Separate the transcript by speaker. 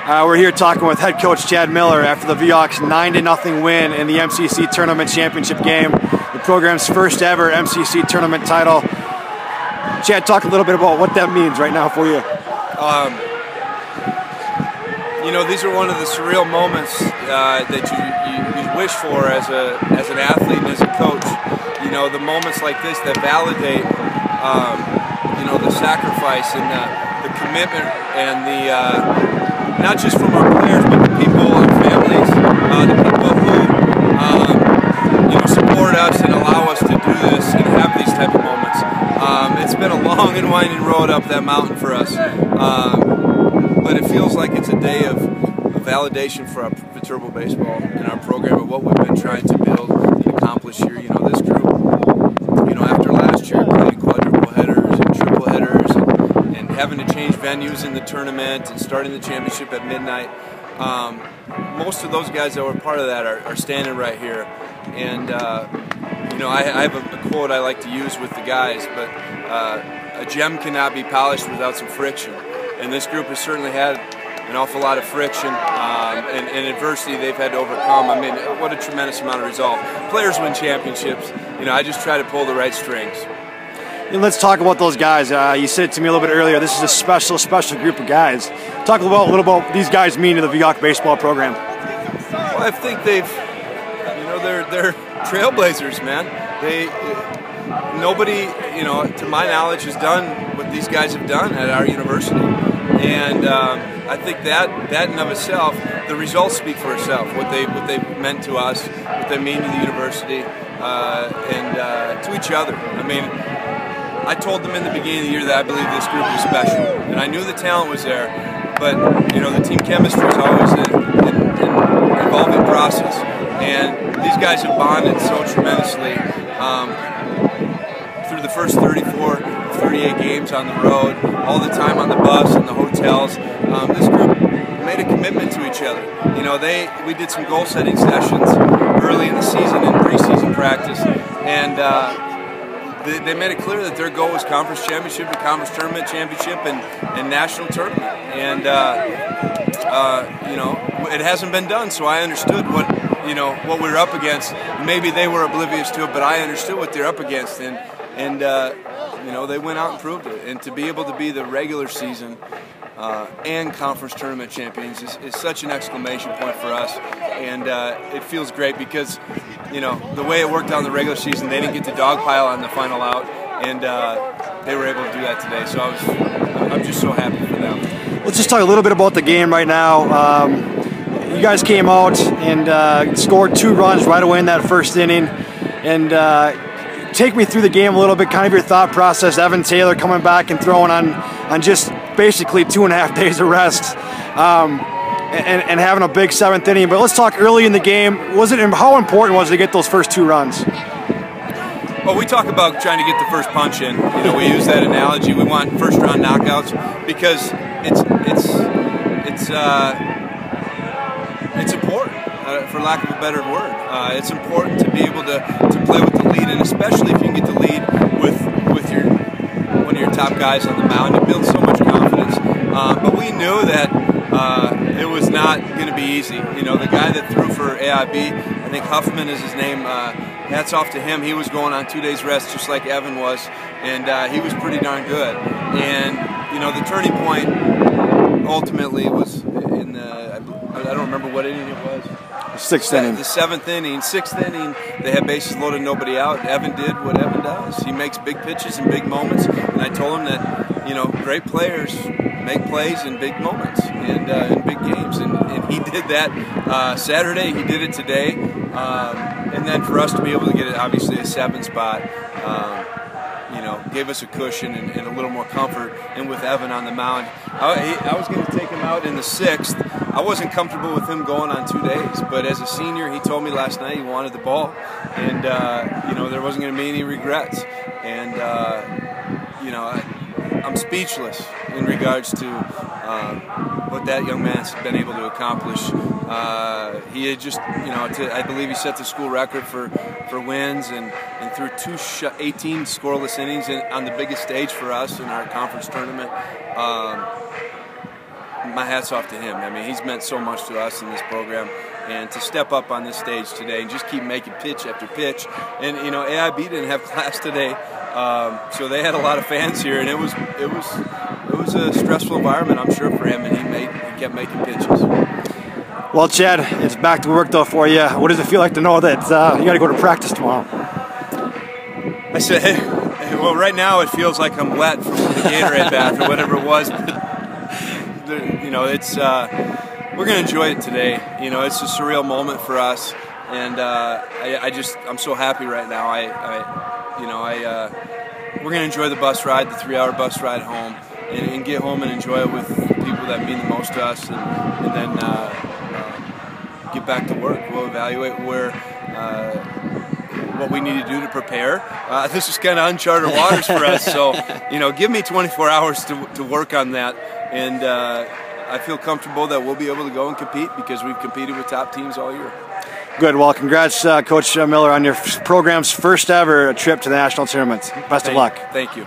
Speaker 1: We're here talking with head coach Chad Miller after the Vhawks 9-0 win in the MCC Tournament Championship game, the program's first ever MCC Tournament title. Chad, talk a little bit about what that means right now for you.
Speaker 2: You know, these are one of the surreal moments that you wish for as an athlete and as a coach. You know, the moments like this that validate, you know, the sacrifice and the commitment and the not just from our players, but the people and families, the people who you know, support us and allow us to do this and have these type of moments. It's been a long and winding road up that mountain for us, but it feels like it's a day of validation for our Viterbo baseball and our program and what we've been trying to build and accomplish here. You know, this group, you know, after last year playing quadruple headers and triple headers and having to change venues in the tournament and starting the championship at midnight, most of those guys that were part of that are standing right here. And you know, I have a quote I like to use with the guys, but a gem cannot be polished without some friction. And this group has certainly had an awful lot of friction and adversity they've had to overcome. I mean, what a tremendous amount of resolve. Players win championships. You know, I just try to pull the right strings.
Speaker 1: And let's talk about those guys. You said it to me a little bit earlier, this is a special group of guys. Talk a little about what these guys mean to the Vhawk baseball program.
Speaker 2: Well, I think they've, you know, they're trailblazers, man. Nobody, you know, to my knowledge, has done what these guys have done at our university. And I think that in of itself, the results speak for itself. What they've meant to us, what they mean to the university, and to each other. I mean, I told them in the beginning of the year that I believe this group was special, and I knew the talent was there. But you know, the team chemistry is always an evolving process, and these guys have bonded so tremendously through the first 34, 38 games on the road, all the time on the bus and the hotels. This group made a commitment to each other. You know, we did some goal-setting sessions early in the season in preseason practice, and they made it clear that their goal was conference championship and conference tournament championship and national tournament. And you know, it hasn't been done, so I understood what we were up against. Maybe they were oblivious to it, but I understood what they're up against, and you know, they went out and proved it. And to be able to be the regular season and conference tournament champions is such an exclamation point for us, and it feels great because, you know, the way it worked out in the regular season, they didn't get to dogpile on the final out, and they were able to do that today. So I'm just so happy for them.
Speaker 1: Let's just talk a little bit about the game right now. You guys came out and scored 2 runs right away in that first inning, and take me through the game a little bit, kind of your thought process. Evan Taylor coming back and throwing on just basically 2.5 days of rest, and having a big 7th inning. But let's talk early in the game. How important was it to get those first 2 runs?
Speaker 2: Well, we talk about trying to get the first punch in. You know, we use that analogy. We want first-round knockouts because it's important, for lack of a better word. It's important to be able to play with the lead, and especially if you can get the lead with one of your top guys on the mound. It builds so much confidence. But we knew that it was not going to be easy. You know, the guy that threw for AIB, I think Huffman is his name. Hats off to him. He was going on 2 days rest just like Evan was, and he was pretty darn good. And you know, the turning point ultimately was in the, I don't remember what inning it was.
Speaker 1: The 6th inning.
Speaker 2: The 7th inning. 6th inning, they had bases loaded, nobody out. Evan did what Evan does. He makes big pitches in big moments, and I told him that, you know, great players make plays in big moments and in big games, and he did that Saturday. He did it today, and then for us to be able to get it, obviously a 7 spot, you know, gave us a cushion and a little more comfort. And with Evan on the mound, I was going to take him out in the 6th. I wasn't comfortable with him going on 2 days, but as a senior, he told me last night he wanted the ball, and you know, there wasn't going to be any regrets. And you know, I'm speechless in regards to what that young man's been able to accomplish. He had just, you know, I believe he set the school record for wins and threw 18 scoreless innings on the biggest stage for us in our conference tournament. my hat's off to him. I mean, he's meant so much to us in this program, and to step up on this stage today and just keep making pitch after pitch. And you know, AIB didn't have class today, so they had a lot of fans here, and it was a stressful environment, I'm sure, for him, and he kept making pitches.
Speaker 1: Well, Chad, it's back to work though for you. What does it feel like to know that you got to go to practice tomorrow?
Speaker 2: I said, hey, well, right now it feels like I'm wet from the Gatorade bath or whatever it was. But you know, it's we're gonna enjoy it today. You know, it's a surreal moment for us, and I'm so happy right now. We're gonna enjoy the bus ride, the 3-hour bus ride home, and get home and enjoy it with people that mean the most to us, and then get back to work. We'll evaluate what we need to do to prepare. This is kind of uncharted waters for us, so you know, give me 24 hours to work on that, and I feel comfortable that we'll be able to go and compete because we've competed with top teams all year.
Speaker 1: Good. Well, congrats, Coach Miller, on your program's first ever trip to the national tournament. Best of luck.
Speaker 2: Thank you.